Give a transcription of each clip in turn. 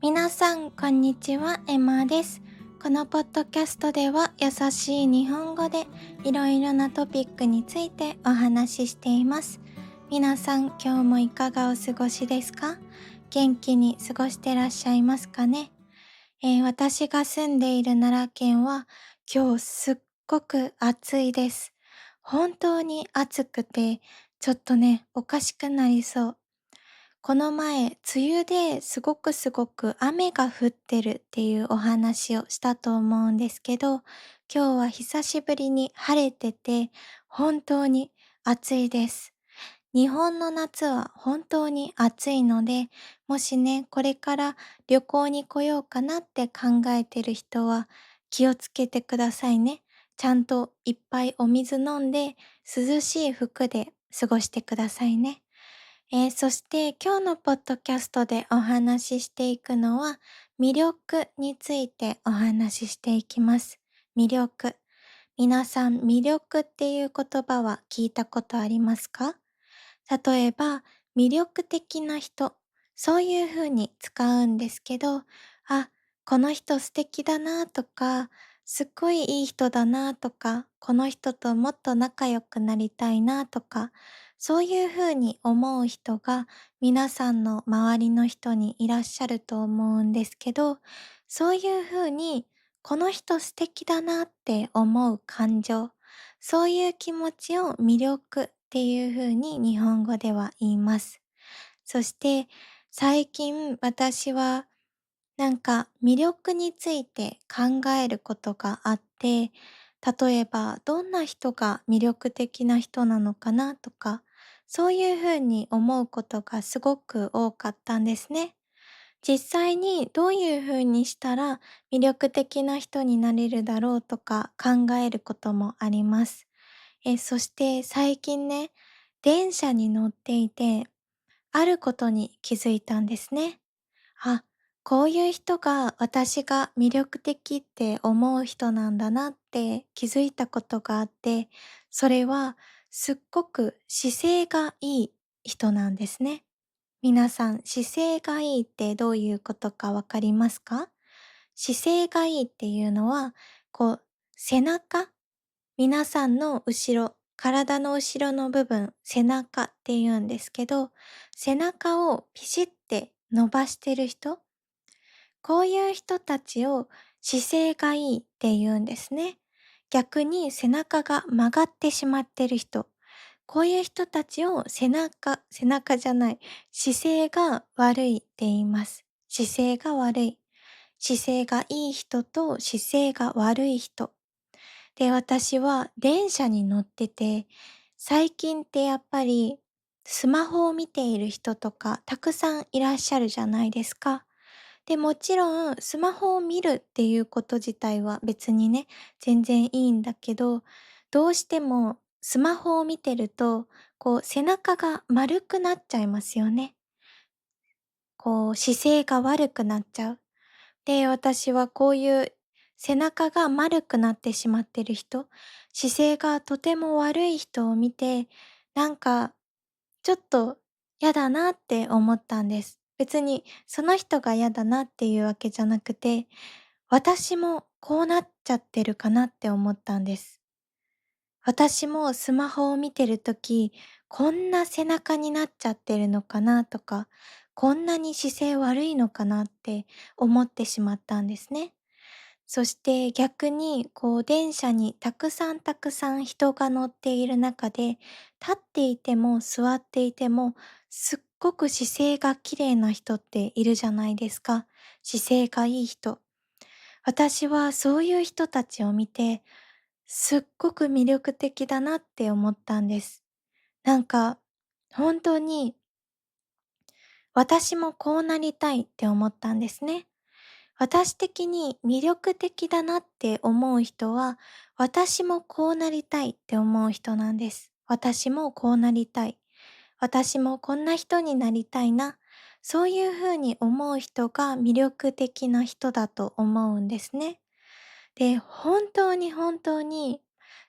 皆さん、こんにちは。エマです。このポッドキャストでは優しい日本語でいろいろなトピックについてお話ししています。皆さん、今日もいかがお過ごしですか？元気に過ごしてらっしゃいますかね？私が住んでいる奈良県は今日すっごく暑いです。本当に暑くて、ちょっとね、おかしくなりそう。この前、梅雨ですごく雨が降ってるっていうお話をしたと思うんですけど、今日は久しぶりに晴れてて、本当に暑いです。日本の夏は本当に暑いので、もしね、これから旅行に来ようかなって考えてる人は気をつけてくださいね。ちゃんといっぱいお水飲んで、涼しい服で過ごしてくださいね。そして今日のポッドキャストでお話ししていくのは魅力についてお話ししていきます。魅力。皆さん魅力っていう言葉は聞いたことありますか？例えば魅力的な人、そういう風に使うんですけど、あ、この人素敵だなとか、すっごいいい人だなとか、この人ともっと仲良くなりたいなとか、そういう風に思う人が皆さんの周りの人にいらっしゃると思うんですけど、そういう風にこの人素敵だなって思う感情、そういう気持ちを魅力っていう風に日本語では言います。そして最近私は魅力について考えることがあって、例えばどんな人が魅力的な人なのかなとか、そういうふうに思うことがすごく多かったんですね。実際にどういうふうにしたら魅力的な人になれるだろうとか考えることもあります。そして最近ね、電車に乗っていて、あることに気づいたんですね。あ、こういう人が私が魅力的って思う人なんだなって気づいたことがあって、それはすっごく姿勢がいい人なんですね。皆さん、姿勢がいいってどういうことかわかりますか？姿勢がいいっていうのは、背中、皆さんの後ろ、体の後ろの部分、背中って言うんですけど、背中をピシッて伸ばしてる人、こういう人たちを姿勢がいいって言うんですね。逆に背中が曲がってしまってる人、こういう人たちを背中じゃない、姿勢が悪いって言います。姿勢が悪い。姿勢がいい人と姿勢が悪い人。で、私は電車に乗ってて、最近ってやっぱりスマホを見ている人とかたくさんいらっしゃるじゃないですか。で、もちろんスマホを見るっていうこと自体は別にね、全然いいんだけど、どうしてもスマホを見てると、背中が丸くなっちゃいますよね。姿勢が悪くなっちゃう。で、私はこういう背中が丸くなってしまってる人、姿勢がとても悪い人を見て、なんかちょっと嫌だなって思ったんです。別にその人が嫌だなっていうわけじゃなくて、私もこうなっちゃってるかなって思ったんです。私もスマホを見てるとき、こんな背中になっちゃってるのかなとか、こんなに姿勢悪いのかなって思ってしまったんですね。そして逆に電車にたくさん人が乗っている中で、立っていても座っていてもすっごく姿勢が綺麗な人っているじゃないですか。姿勢がいい人。私はそういう人たちを見て、すっごく魅力的だなって思ったんです。なんか、本当に私もこうなりたいって思ったんですね。私的に魅力的だなって思う人は、私もこうなりたいって思う人なんです。私もこうなりたい。私もこんな人になりたいな。そういうふうに思う人が魅力的な人だと思うんですね。で、本当に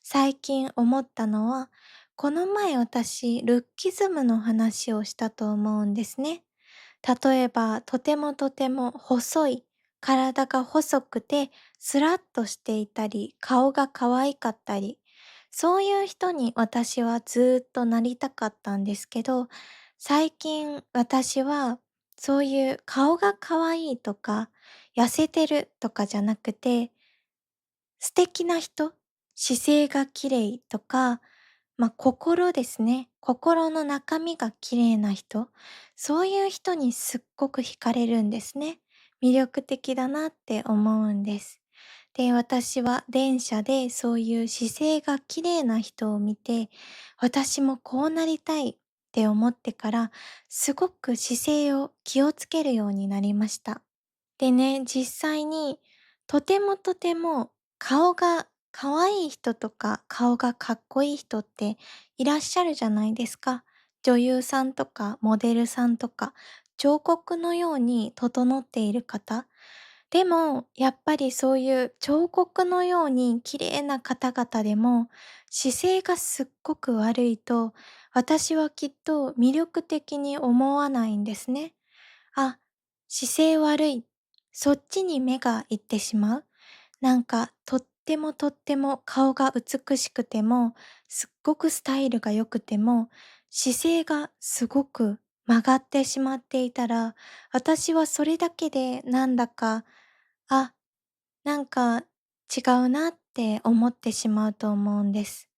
最近思ったのは、この前私、ルッキズムの話をしたと思うんですね。例えば、とてもとても細い、体が細くてスラッとしていたり、顔が可愛かったり、そういう人に私はずーっとなりたかったんですけど、最近私はそういう顔が可愛いとか、痩せてるとかじゃなくて、素敵な人、姿勢が綺麗とか、心ですね。心の中身が綺麗な人、そういう人にすっごく惹かれるんですね。魅力的だなって思うんです。で、私は電車でそういう姿勢が綺麗な人を見て、私もこうなりたいって思ってから、すごく姿勢を気をつけるようになりました。でね、実際にとてもとても顔が可愛い人とか顔がかっこいい人っていらっしゃるじゃないですか。女優さんとかモデルさんとか彫刻のように整っている方。でもやっぱりそういう彫刻のように綺麗な方々でも姿勢がすっごく悪いと私はきっと魅力的に思わないんですね。あ、姿勢悪い。そっちに目が行ってしまう。なんか、とってもとっても顔が美しくても、すっごくスタイルが良くても、姿勢がすごく曲がってしまっていたら、私はそれだけでなんだか、あ、なんか違うなって思ってしまうと思うんです。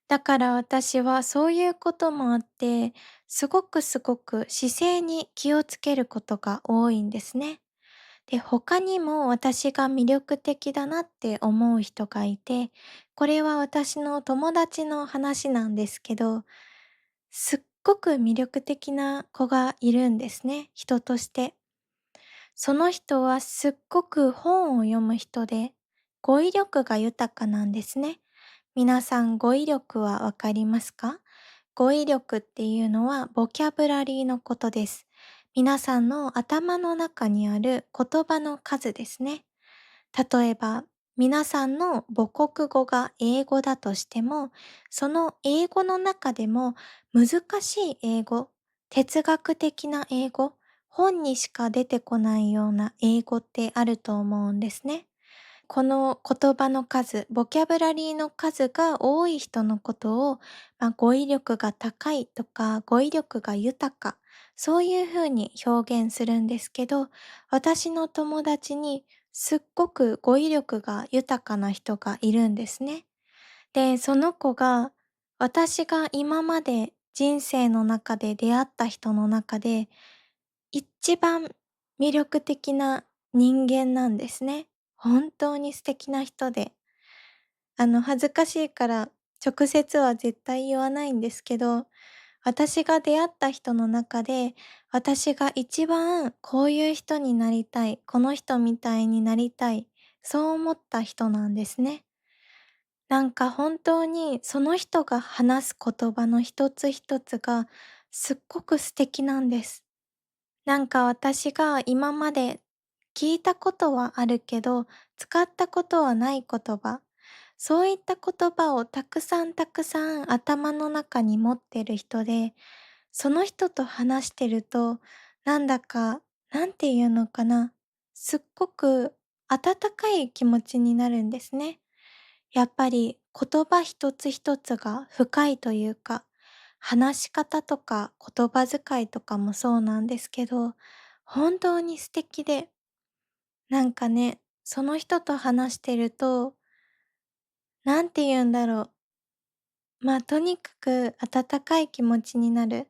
だから私はそういうこともあって、すごくすごく姿勢に気をつけることが多いんですね。で、他にも私が魅力的だなって思う人がいて、これは私の友達の話なんですけど、すっごく魅力的な子がいるんですね、人として。その人はすっごく本を読む人で、語彙力が豊かなんですね。皆さん語彙力はわかりますか？語彙力っていうのはボキャブラリーのことです。皆さんの頭の中にある言葉の数ですね。例えば、皆さんの母国語が英語だとしても、その英語の中でも難しい英語、哲学的な英語、本にしか出てこないような英語ってあると思うんですね。この言葉の数、ボキャブラリーの数が多い人のことを、語彙力が高いとか語彙力が豊か、そういうふうに表現するんですけど、私の友達にすっごく語彙力が豊かな人がいるんですね。で、その子が私が今まで人生の中で出会った人の中で一番魅力的な人間なんですね。本当に素敵な人で。恥ずかしいから直接は絶対言わないんですけど、私が出会った人の中で、私が一番こういう人になりたい、この人みたいになりたい、そう思った人なんですね。なんか本当にその人が話す言葉の一つ一つがすっごく素敵なんです。なんか私が今まで聞いたことはあるけど、使ったことはない言葉、そういった言葉をたくさんたくさん頭の中に持ってる人で、その人と話してると、なんだか、なんていうのかな、すっごく温かい気持ちになるんですね。やっぱり言葉一つ一つが深いというか、話し方とか言葉遣いとかもそうなんですけど、本当に素敵で、なんかね、その人と話してると、なんて言うんだろう。とにかく温かい気持ちになる。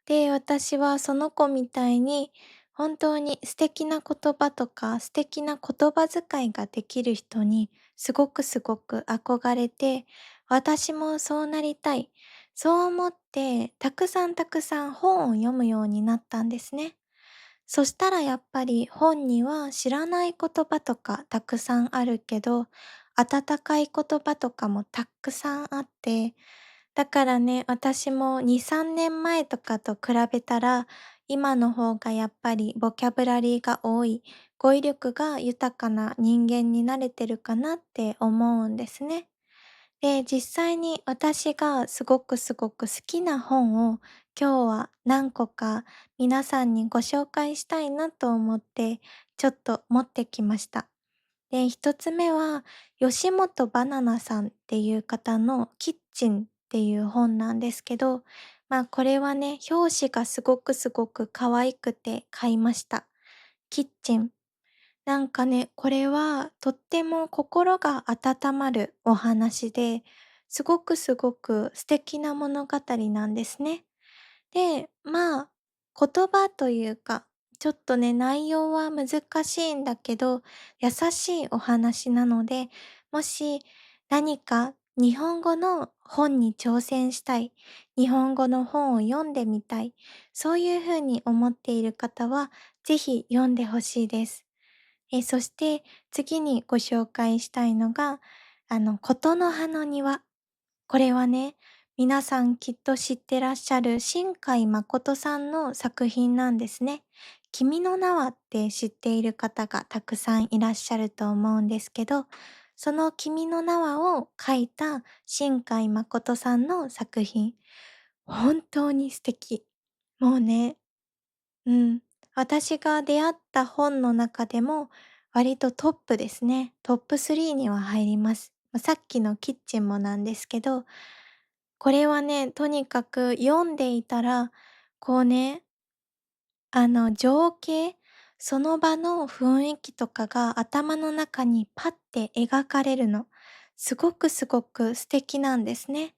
で、私はその子みたいに、本当に素敵な言葉とか素敵な言葉遣いができる人にすごくすごく憧れて、私もそうなりたい。そう思って、たくさんたくさん本を読むようになったんですね。そしたらやっぱり本には知らない言葉とかたくさんあるけど、温かい言葉とかもたくさんあって、だからね、私も2、3年前とかと比べたら、今の方がやっぱりボキャブラリーが多い、語彙力が豊かな人間になれてるかなって思うんですね。で、実際に私がすごくすごく好きな本を今日は何個か皆さんにご紹介したいなと思ってちょっと持ってきました。で、一つ目は吉本ばななさんっていう方のキッチンっていう本なんですけど、これはね、表紙がすごくすごく可愛くて買いました。キッチン。なんかね、これはとっても心が温まるお話で、すごくすごく素敵な物語なんですね。で、言葉というか、ちょっとね、内容は難しいんだけど、優しいお話なので、もし何か日本語の本に挑戦したい、日本語の本を読んでみたい、そういうふうに思っている方は、ぜひ読んでほしいです。そして次にご紹介したいのが、琴の葉の庭。これはね、皆さんきっと知ってらっしゃる新海誠さんの作品なんですね。君の名はって知っている方がたくさんいらっしゃると思うんですけど、その君の名はを書いた新海誠さんの作品。本当に素敵。もうね、うん。私が出会った本の中でも割とトップですね。トップ3には入ります。さっきのキッチンもなんですけど、これはね、とにかく読んでいたら、こうね、情景、その場の雰囲気とかが頭の中にパッて描かれるの。すごくすごく素敵なんですね。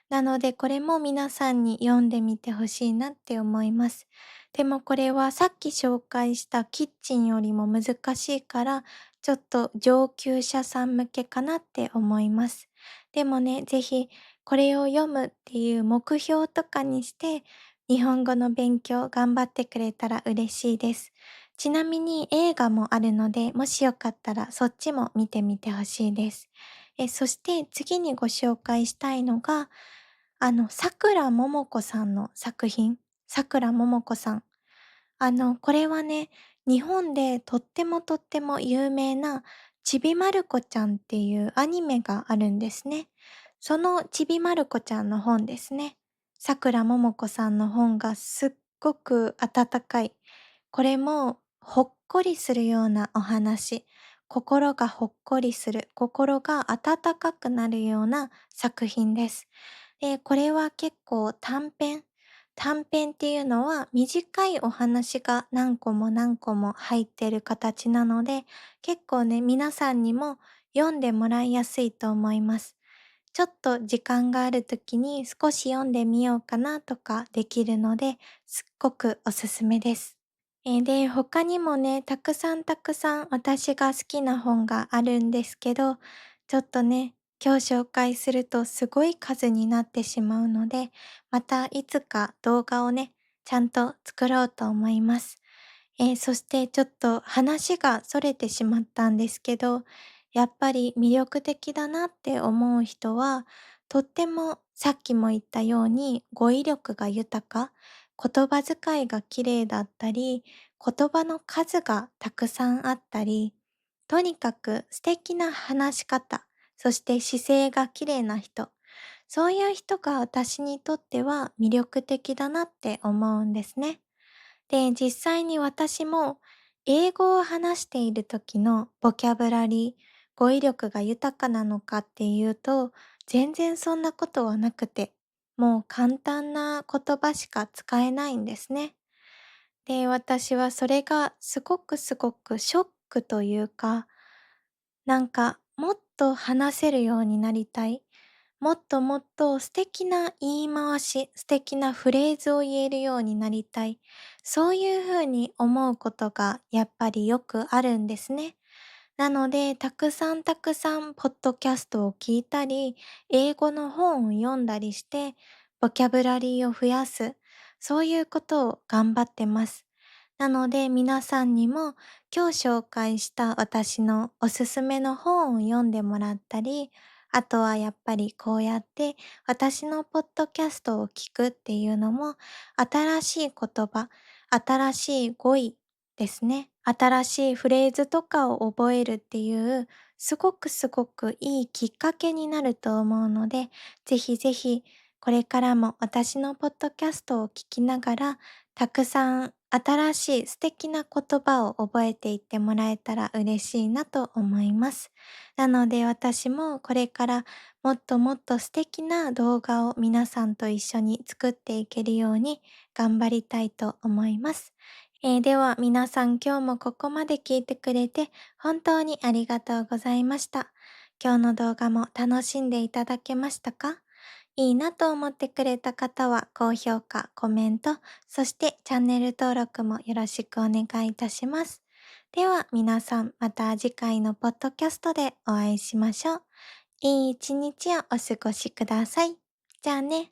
なのでこれも皆さんに読んでみてほしいなって思います。でもこれはさっき紹介したキッチンよりも難しいから、ちょっと上級者さん向けかなって思います。でもね、ぜひこれを読むっていう目標とかにして日本語の勉強頑張ってくれたら嬉しいです。ちなみに映画もあるので、もしよかったらそっちも見てみてほしいです。そして次にご紹介したいのが、桜ももこさんの作品。桜ももこさん。これはね、日本でとってもとっても有名なちびまる子ちゃんっていうアニメがあるんですね。そのちびまる子ちゃんの本ですね。さくらももこさんの本がすっごく温かい。これもほっこりするようなお話。心がほっこりする、心が温かくなるような作品です。で、これは結構短編っていうのは短いお話が何個も何個も入ってる形なので、結構ね、皆さんにも読んでもらいやすいと思います。ちょっと時間がある時に少し読んでみようかなとかできるので、すっごくおすすめです。で、他にもね、たくさんたくさん私が好きな本があるんですけど、ちょっとね、今日紹介するとすごい数になってしまうので、またいつか動画をね、ちゃんと作ろうと思います。そしてちょっと話が逸れてしまったんですけど、やっぱり魅力的だなって思う人は、とってもさっきも言ったように語彙力が豊か、言葉遣いが綺麗だったり、言葉の数がたくさんあったり、とにかく素敵な話し方、そして姿勢が綺麗な人、そういう人が私にとっては魅力的だなって思うんですね。で、実際に私も英語を話している時のボキャブラリー、語彙力が豊かなのかっていうと、全然そんなことはなくて、もう簡単な言葉しか使えないんですね。で、私はそれがすごくすごくショックというか、なんかもっと話せるようになりたい。もっともっと素敵な言い回し、素敵なフレーズを言えるようになりたい。そういうふうに思うことがやっぱりよくあるんですね。なので、たくさんたくさんポッドキャストを聞いたり、英語の本を読んだりして、ボキャブラリーを増やす。そういうことを頑張ってます。なので皆さんにも今日紹介した私のおすすめの本を読んでもらったり、あとはやっぱりこうやって私のポッドキャストを聞くっていうのも新しい言葉、新しい語彙ですね。新しいフレーズとかを覚えるっていう、すごくすごくいいきっかけになると思うので、ぜひぜひこれからも私のポッドキャストを聞きながら、たくさん新しい素敵な言葉を覚えていってもらえたら嬉しいなと思います。なので私もこれからもっともっと素敵な動画を皆さんと一緒に作っていけるように頑張りたいと思います。では皆さん今日もここまで聞いてくれて本当にありがとうございました。今日の動画も楽しんでいただけましたか？いいなと思ってくれた方は高評価、コメント、そしてチャンネル登録もよろしくお願いいたします。では皆さんまた次回のポッドキャストでお会いしましょう。いい一日をお過ごしください。じゃあね。